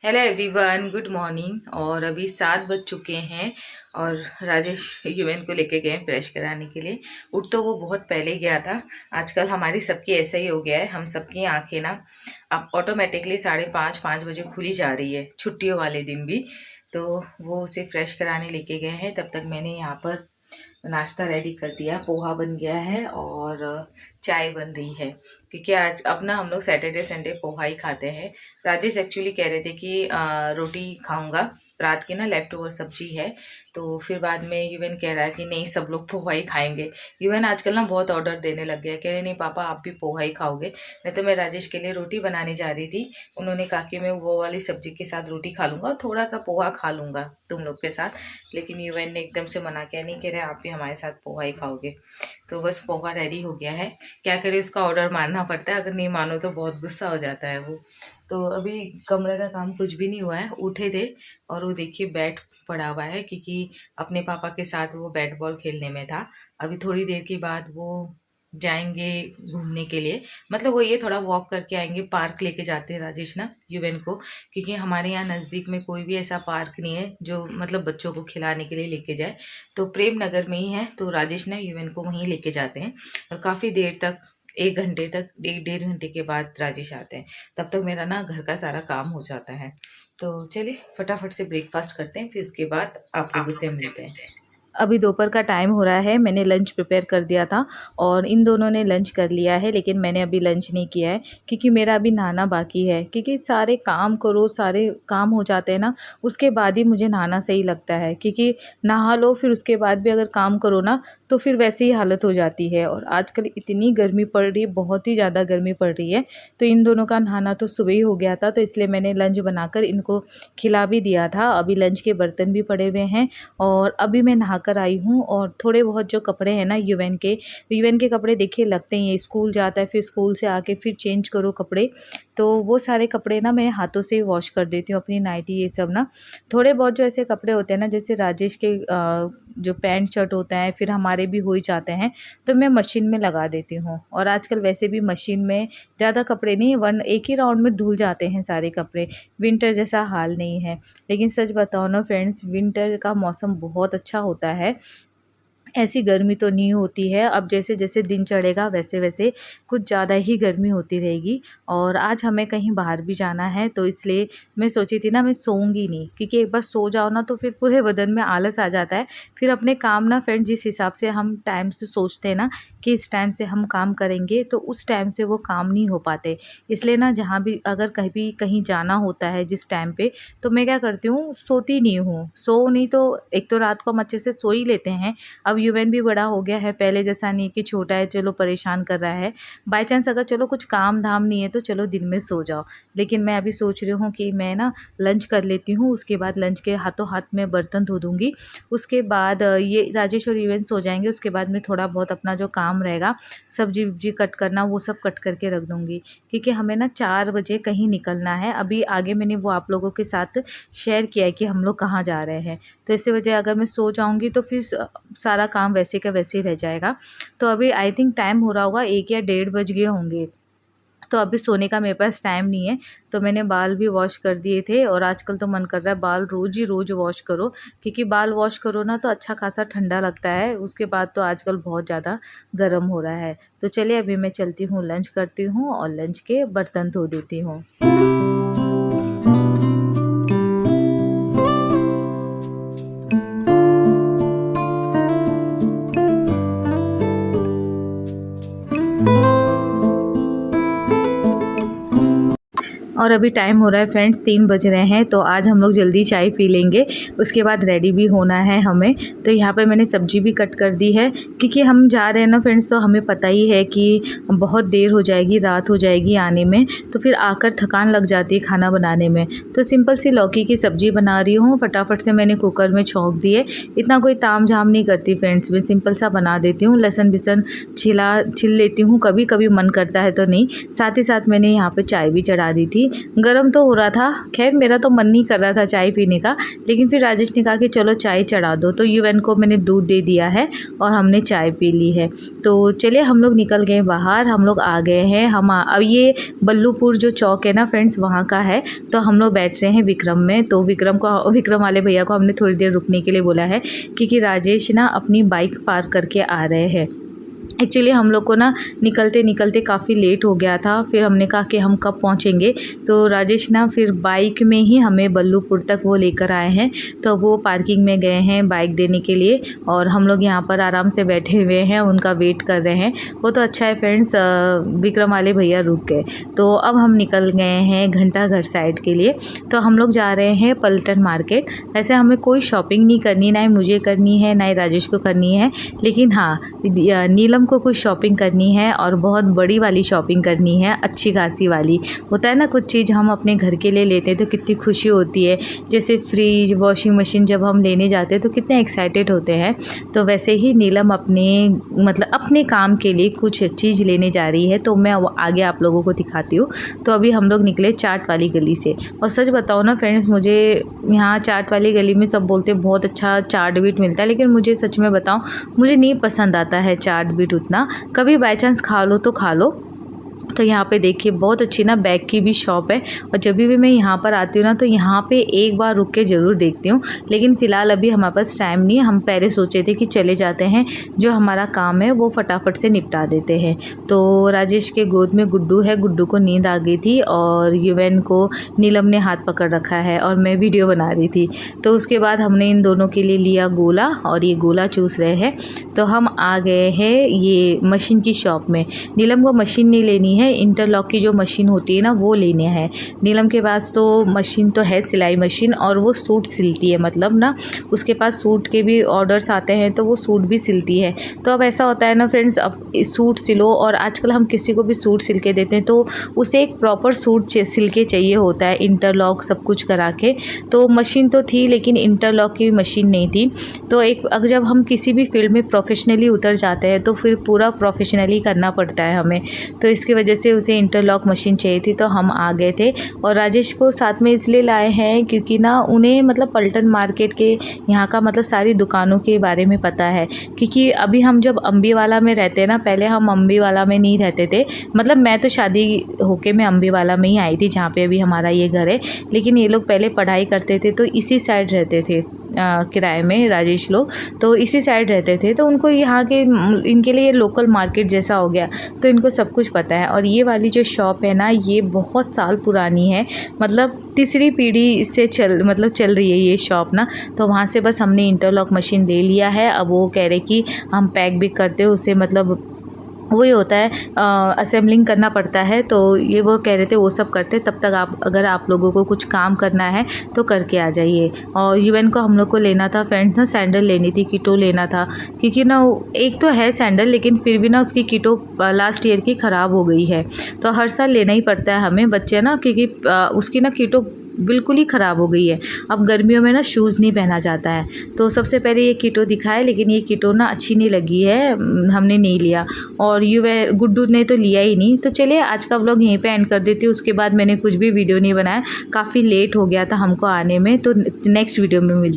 Hello everyone, good morning. और अभी 7 बज चुके हैं और राजेश यूएन को लेके गए फ्रेश कराने के लिए। उठ तो वो बहुत पहले गया था। आजकल हमारी सबकी ऐसा ही हो गया है, हम सबकी आंखें ना अब ऑटोमेटिकली 5:30-5 बजे खुली जा रही है, छुट्टियों वाले दिन भी। तो वो उसे फ्रेश कराने लेके गए हैं। तब तक मैंने यहाँ पर नाश्ता रेडी कर दिया, पोहा बन गया है और चाय बन रही है। क्योंकि आज अपना हम लोग सैटरडे संडे पोहा ही खाते हैं। राजेश एक्चुअली कह रहे थे कि रोटी खाऊंगा, रात की ना लेफ्ट ओवर सब्जी है। तो फिर बाद में यूएन कह रहा है कि नहीं, सब लोग पोहा ही खाएंगे। यूएन आजकल ना बहुत ऑर्डर देने लग गया, कह रहे नहीं पापा आप भी पोहा ही खाओगे। नहीं तो मैं राजेश के लिए रोटी बनाने जा रही थी, उन्होंने कहा कि मैं वो वाली सब्जी के साथ रोटी खा लूँगा और थोड़ा सा पोहा खा लूँगा तुम लोग के साथ। लेकिन यूएन ने एकदम से मना किया, नहीं कह रहे आप भी हमारे साथ पोहा ही खाओगे। तो बस पोहा रेडी हो गया है। क्या करे, उसका ऑर्डर मानना पड़ता है, अगर नहीं मानो तो बहुत गुस्सा हो जाता है वो। तो अभी कमरे का काम कुछ भी नहीं हुआ है, उठे थे और वो देखिए बैट पड़ा हुआ है, क्योंकि अपने पापा के साथ वो बैट बॉल खेलने में था। अभी थोड़ी देर के बाद वो जाएंगे घूमने के लिए, मतलब वो ये थोड़ा वॉक करके आएंगे। पार्क लेके जाते हैं राजेश ना यूएन को, क्योंकि हमारे यहाँ नज़दीक में कोई भी ऐसा पार्क नहीं है जो मतलब बच्चों को खिलाने के लिए लेके जाए। तो प्रेम नगर में ही है, तो राजेश ना यूएन को वहीं लेके जाते हैं और काफ़ी देर तक, 1 घंटे तक, 1-1.5 घंटे के बाद राजेश आते हैं। तब तक मेरा ना घर का सारा काम हो जाता है। तो चलिए फटाफट से ब्रेकफास्ट करते हैं, फिर उसके बाद आप लोगों से मिलते हैं। अभी दोपहर का टाइम हो रहा है, मैंने लंच प्रिपेयर कर दिया था और इन दोनों ने लंच कर लिया है, लेकिन मैंने अभी लंच नहीं किया है क्योंकि मेरा अभी नहाना बाकी है। क्योंकि सारे काम करो, सारे काम हो जाते हैं ना, उसके बाद ही मुझे नहाना सही लगता है। क्योंकि नहा लो फिर उसके बाद भी अगर काम करो ना तो फिर वैसे ही हालत हो जाती है। और आजकल इतनी गर्मी पड़ रही है, बहुत ही ज़्यादा गर्मी पड़ रही है। तो इन दोनों का नहाना तो सुबह ही हो गया था, तो इसलिए मैंने लंच बनाकर इनको खिला भी दिया था। अभी लंच के बर्तन भी पड़े हुए हैं और अभी मैं नहा कर आई हूँ। और थोड़े बहुत जो कपड़े हैं ना यूएन के कपड़े देखिए लगते ही हैं, स्कूल जाता है फिर स्कूल से आके फिर चेंज करो कपड़े, तो वो सारे कपड़े ना मैं हाथों से वॉश कर देती हूँ, अपनी नाइटी ये सब ना। थोड़े बहुत जो ऐसे कपड़े होते हैं ना, जैसे राजेश के जो पैंट शर्ट होता है, फिर हमारे भी हो ही जाते हैं, तो मैं मशीन में लगा देती हूँ। और आजकल वैसे भी मशीन में ज़्यादा कपड़े नहीं, एक ही राउंड में धुल जाते हैं सारे कपड़े। विंटर जैसा हाल नहीं है। लेकिन सच बताओ ना फ्रेंड्स, विंटर का मौसम बहुत अच्छा होता है, ऐसी गर्मी तो नहीं होती है। अब जैसे जैसे दिन चढ़ेगा वैसे वैसे कुछ ज़्यादा ही गर्मी होती रहेगी। और आज हमें कहीं बाहर भी जाना है, तो इसलिए मैं सोची थी ना मैं सोऊंगी नहीं, क्योंकि एक बार सो जाओ ना तो फिर पूरे बदन में आलस आ जाता है। फिर अपने काम ना फ्रेंड, जिस हिसाब से हम टाइम से सोचते हैं ना कि इस टाइम से हम काम करेंगे, तो उस टाइम से वो काम नहीं हो पाते। इसलिए ना जहाँ भी अगर कहीं जाना होता है जिस टाइम पे, तो मैं क्या करती हूँ, सोती नहीं हूँ। सो नहीं तो एक तो रात को हम अच्छे से सो ही लेते हैं। अब यूएन भी बड़ा हो गया है, पहले जैसा नहीं कि छोटा है चलो परेशान कर रहा है। बाय चांस अगर चलो कुछ काम धाम नहीं है तो चलो दिन में सो जाओ। लेकिन मैं अभी सोच रही हूँ कि मैं ना लंच कर लेती हूँ, उसके बाद लंच के हाथों हाथ में बर्तन धो दूँगी। उसके बाद ये राजेश और यूएन सो जाएंगे, उसके बाद में थोड़ा बहुत अपना जो काम रहेगा, सब्जी वब्जी कट करना, वो सब कट करके रख दूँगी। क्योंकि हमें ना 4 बजे कहीं निकलना है। अभी आगे मैंने वो आप लोगों के साथ शेयर किया है कि हम लोग कहाँ जा रहे हैं। तो इसी वजह अगर मैं सो जाऊँगी तो फिर सारा काम वैसे का वैसे ही रह जाएगा। तो अभी आई थिंक टाइम हो रहा होगा 1 या 1:30 बज गए होंगे। तो अभी सोने का मेरे पास टाइम नहीं है। तो मैंने बाल भी वॉश कर दिए थे और आजकल तो मन कर रहा है बाल रोज़ ही रोज़ वॉश करो, क्योंकि बाल वॉश करो ना तो अच्छा खासा ठंडा लगता है। उसके बाद तो आजकल बहुत ज़्यादा गर्म हो रहा है। तो चलिए अभी मैं चलती हूँ, लंच करती हूँ और लंच के बर्तन धो देती हूँ। और अभी टाइम हो रहा है फ्रेंड्स 3 बज रहे हैं, तो आज हम लोग जल्दी चाय पी लेंगे, उसके बाद रेडी भी होना है हमें। तो यहाँ पे मैंने सब्जी भी कट कर दी है, क्योंकि हम जा रहे हैं ना फ्रेंड्स, तो हमें पता ही है कि बहुत देर हो जाएगी, रात हो जाएगी आने में, तो फिर आकर थकान लग जाती है खाना बनाने में। तो सिंपल सी लौकी की सब्ज़ी बना रही हूँ, फटाफट से मैंने कुकर में छौंक दिए। इतना कोई ताम झाम नहीं करती फ्रेंड्स, मैं सिंपल सा बना देती हूँ। लहसुन बिसन छिल लेती हूँ, कभी कभी मन करता है तो नहीं। साथ ही साथ मैंने यहाँ पर चाय भी चढ़ा दी थी। गर्म तो हो रहा था। खैर मेरा तो मन नहीं कर रहा था चाय पीने का, लेकिन फिर राजेश ने कहा कि चलो चाय चढ़ा दो, तो यूएन को मैंने दूध दे दिया है और हमने चाय पी ली है। तो चलिए हम लोग निकल गए बाहर, हम लोग आ गए हैं। अब ये बल्लूपुर जो चौक है ना फ्रेंड्स, वहाँ का है। तो हम लोग बैठ रहे हैं विक्रम में। तो विक्रम वाले भैया को हमने थोड़ी देर रुकने के लिए बोला है, क्योंकि राजेश ना अपनी बाइक पार्क करके आ रहे हैं। एक्चुअली हम लोग को ना निकलते निकलते काफ़ी लेट हो गया था। फिर हमने कहा कि हम कब पहुंचेंगे, तो राजेश ना फिर बाइक में ही हमें बल्लूपुर तक वो लेकर आए हैं। तो वो पार्किंग में गए हैं बाइक देने के लिए, और हम लोग यहाँ पर आराम से बैठे हुए हैं, उनका वेट कर रहे हैं। वो तो अच्छा है फ्रेंड्स, विक्रम वाले भैया रुक गए। तो अब हम निकल गए हैं घंटाघर साइड के लिए। तो हम लोग जा रहे हैं पलटन मार्केट। वैसे हमें कोई शॉपिंग नहीं करनी, ना ही मुझे करनी है ना ही राजेश को करनी है, लेकिन हाँ नीलम को कुछ शॉपिंग करनी है, और बहुत बड़ी वाली शॉपिंग करनी है, अच्छी खासी वाली। होता है ना कुछ चीज़ हम अपने घर के लिए लेते हैं तो कितनी खुशी होती है, जैसे फ्रिज, वॉशिंग मशीन जब हम लेने जाते हैं तो कितने एक्साइटेड होते हैं। तो वैसे ही नीलम अपने काम के लिए कुछ चीज़ लेने जा रही है, तो मैं आगे आप लोगों को दिखाती हूँ। तो अभी हम लोग निकले चाट वाली गली से, और सच बताओ ना फ्रेंड्स, मुझे यहाँ चाट वाली गली में सब बोलते बहुत अच्छा चाट बीट मिलता है, लेकिन मुझे सच में बताऊँ, मुझे नहीं पसंद आता है चाट बीट उतना। कभी बाय चांस खा लो तो खा लो। तो यहाँ पे देखिए बहुत अच्छी ना बैग की भी शॉप है, और जब भी मैं यहाँ पर आती हूँ ना तो यहाँ पे एक बार रुक के ज़रूर देखती हूँ। लेकिन फ़िलहाल अभी हमारे पास टाइम नहीं है, हम पहले सोचे थे कि चले जाते हैं, जो हमारा काम है वो फटाफट से निपटा देते हैं। तो राजेश के गोद में गुड्डू है, गुड्डू को नींद आ गई थी, और यूएन को नीलम ने हाथ पकड़ रखा है, और मैं वीडियो बना रही थी। तो उसके बाद हमने इन दोनों के लिए लिया गोला, और ये गोला चूस रहे हैं। तो हम आ गए हैं ये मशीन की शॉप में। नीलम को मशीन नहीं लेनी है, इंटरलॉक की जो मशीन होती है ना वो लेने हैं। नीलम के पास तो मशीन तो है, सिलाई मशीन, और वो सूट सिलती है, मतलब ना उसके पास सूट के भी ऑर्डर्स आते हैं तो वो सूट भी सिलती है। तो अब ऐसा होता है ना फ्रेंड्स, अब सूट सिलो, और आजकल हम किसी को भी सूट सिल के देते हैं तो उसे एक प्रॉपर सूट सिल के चाहिए होता है, इंटरलॉक सब कुछ करा के। तो मशीन तो थी लेकिन इंटरलॉक की मशीन नहीं थी। तो अगर जब हम किसी भी फील्ड में प्रोफेशनली उतर जाते हैं तो फिर पूरा प्रोफेशनली करना पड़ता है हमें। तो इसकी वजह से उसे इंटरलॉक मशीन चाहिए थी, तो हम आ गए थे। और राजेश को साथ में इसलिए लाए हैं क्योंकि ना उन्हें मतलब पलटन मार्केट के यहाँ का मतलब सारी दुकानों के बारे में पता है। क्योंकि अभी हम जब अम्बीवाला में रहते हैं ना, पहले हम अम्बीवाला में नहीं रहते थे, मतलब मैं तो शादी होके मैं अम्बीवाला में ही आई थी जहाँ पे अभी हमारा ये घर है। लेकिन ये लोग पहले पढ़ाई करते थे तो इसी साइड रहते थे, किराए में राजेश लोग तो इसी साइड रहते थे। तो उनको यहाँ के इनके लिए लोकल मार्केट जैसा हो गया, तो इनको सब कुछ पता है। और ये वाली जो शॉप है ना, ये बहुत साल पुरानी है, मतलब तीसरी पीढ़ी से चल रही है ये शॉप ना। तो वहाँ से बस हमने इंटरलॉक मशीन ले लिया है। अब वो कह रहे कि हम पैक भी करते हैं उसे, मतलब वही होता है, असेंबलिंग करना पड़ता है। तो ये वो कह रहे थे वो सब करते, तब तक अगर आप लोगों को कुछ काम करना है तो करके आ जाइए। और यूएन को हम लोग को लेना था फ्रेंड्स ना, सैंडल लेनी थी, किटो लेना था। क्योंकि ना एक तो है सैंडल, लेकिन फिर भी ना उसकी किटो लास्ट ईयर की ख़राब हो गई है। तो हर साल लेना ही पड़ता है हमें बच्चे ना, क्योंकि उसकी ना किटो बिल्कुल ही ख़राब हो गई है। अब गर्मियों में ना शूज़ नहीं पहना जाता है। तो सबसे पहले ये किटो दिखाए, लेकिन ये किटो ना अच्छी नहीं लगी है, हमने नहीं लिया। और गुड्डू ने तो लिया ही नहीं। तो चलिए आज का व्लॉग यहीं पे एंड कर देती हूँ। उसके बाद मैंने कुछ भी वीडियो नहीं बनाया, काफ़ी लेट हो गया था हमको आने में। तो नेक्स्ट वीडियो में मिलती